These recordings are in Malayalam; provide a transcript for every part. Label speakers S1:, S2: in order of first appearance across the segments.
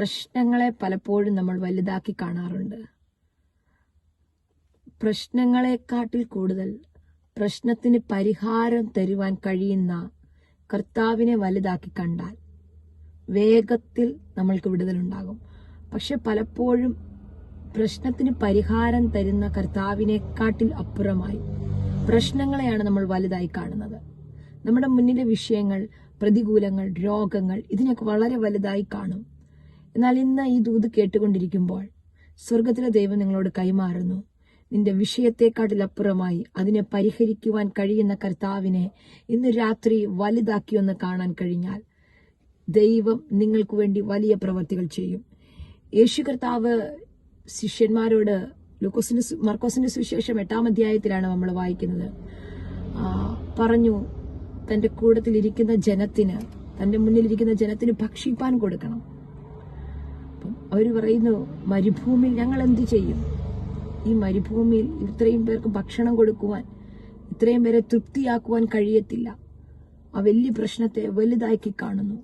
S1: പ്രശ്നങ്ങളെ പലപ്പോഴും നമ്മൾ വലുതാക്കി കാണാറുണ്ട്. പ്രശ്നങ്ങളെക്കാട്ടിൽ കൂടുതൽ പ്രശ്നത്തിന് പരിഹാരം തരുവാൻ കഴിയുന്ന കർത്താവിനെ വലുതാക്കി കണ്ടാൽ വേഗത്തിൽ നമ്മൾക്ക് വിടുതലുണ്ടാകും. പക്ഷെ പലപ്പോഴും പ്രശ്നത്തിന് പരിഹാരം തരുന്ന കർത്താവിനെക്കാട്ടിൽ അപ്പുറമായി പ്രശ്നങ്ങളെയാണ് നമ്മൾ വലുതായി കാണുന്നത്. നമ്മുടെ മുന്നിലെ വിഷയങ്ങൾ, പ്രതികൂലങ്ങൾ, രോഗങ്ങൾ, ഇതിനൊക്കെ വളരെ വലുതായി കാണും. എന്നാൽ ഇന്ന് ഈ ദൂത് കേട്ടുകൊണ്ടിരിക്കുമ്പോൾ സ്വർഗത്തിലെ ദൈവം നിങ്ങളോട് കൈമാറുന്നു, നിന്റെ വിഷയത്തെക്കാട്ടിലപ്പുറമായി അതിനെ പരിഹരിക്കുവാൻ കഴിയുന്ന കർത്താവിനെ ഇന്ന് രാത്രി വലുതാക്കിയൊന്ന് കാണാൻ കഴിഞ്ഞാൽ ദൈവം നിങ്ങൾക്ക് വേണ്ടി വലിയ പ്രവൃത്തികൾ ചെയ്യും. യേശു കർത്താവ് ശിഷ്യന്മാരോട് മർക്കോസിന്റെ സുവിശേഷം 8-ാം അധ്യായത്തിലാണ് നമ്മൾ വായിക്കുന്നത്. പറഞ്ഞു, തന്റെ കൂട്ടത്തിൽ ഇരിക്കുന്ന ജനത്തിന്, തന്റെ മുന്നിലിരിക്കുന്ന ജനത്തിന് ഭക്ഷിപ്പാൻ കൊടുക്കണം. അപ്പം അവര് പറയുന്നു, മരുഭൂമിയിൽ ഞങ്ങൾ എന്ത് ചെയ്യും? ഈ മരുഭൂമിയിൽ ഇത്രയും പേർക്ക് ഭക്ഷണം കൊടുക്കുവാൻ, ഇത്രയും പേരെ തൃപ്തിയാക്കുവാൻ കഴിയത്തില്ല. ആ വലിയ പ്രശ്നത്തെ വലുതാക്കി കാണുന്നു.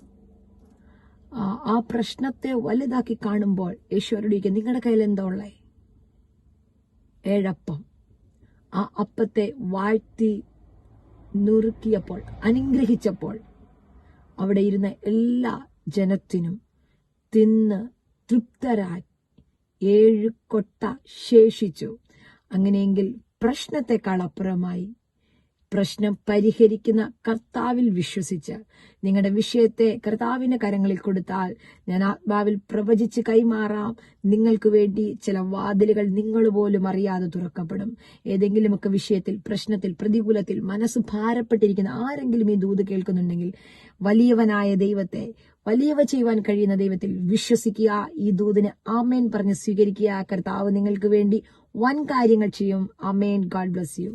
S1: ആ പ്രശ്നത്തെ വലുതാക്കി കാണുമ്പോൾ യേശു അവരോട് ചോദിക്കുക, നിങ്ങളുടെ കയ്യിൽ എന്താ ഉള്ളേ? 7 അപ്പം. ആ അപ്പത്തെ വാഴ്ത്തി നുറുക്കിയപ്പോൾ, അനുഗ്രഹിച്ചപ്പോൾ അവിടെ ഇരുന്ന എല്ലാ ജനത്തിനും തിന്ന് തൃപ്തരായി 7 കൊട്ട ശേഷിച്ചു. അങ്ങനെയെങ്കിൽ പ്രശ്നത്തെക്കാൾ അപ്പുറമായി പ്രശ്നം പരിഹരിക്കുന്ന കർത്താവിൽ വിശ്വസിച്ച് നിങ്ങളുടെ വിഷയത്തെ കർത്താവിന്റെ കരങ്ങളിൽ കൊടുത്താൽ, ഞാൻ ആത്മാവിൽ പ്രവചിച്ച് കൈമാറാം, നിങ്ങൾക്ക് വേണ്ടി ചില വാതിലുകൾ നിങ്ങൾ പോലും അറിയാതെ തുറക്കപ്പെടും. ഏതെങ്കിലുമൊക്കെ വിഷയത്തിൽ, പ്രശ്നത്തിൽ, പ്രതികൂലത്തിൽ മനസ്സ് ഭാരപ്പെട്ടിരിക്കുന്ന ആരെങ്കിലും ഈ ദൂത് കേൾക്കുന്നുണ്ടെങ്കിൽ, വലിയവനായ ദൈവത്തെ, വലിയവ ചെയ്യുവാൻ കഴിയുന്ന ദൈവത്തിൽ വിശ്വസിക്കുക. ഈ ദൂതിന് ആമേൻ പറഞ്ഞ് സ്വീകരിക്കുക. കർത്താവ് നിങ്ങൾക്ക് വേണ്ടി വൻ കാര്യങ്ങൾ ചെയ്യും. ആമേൻ. God bless U.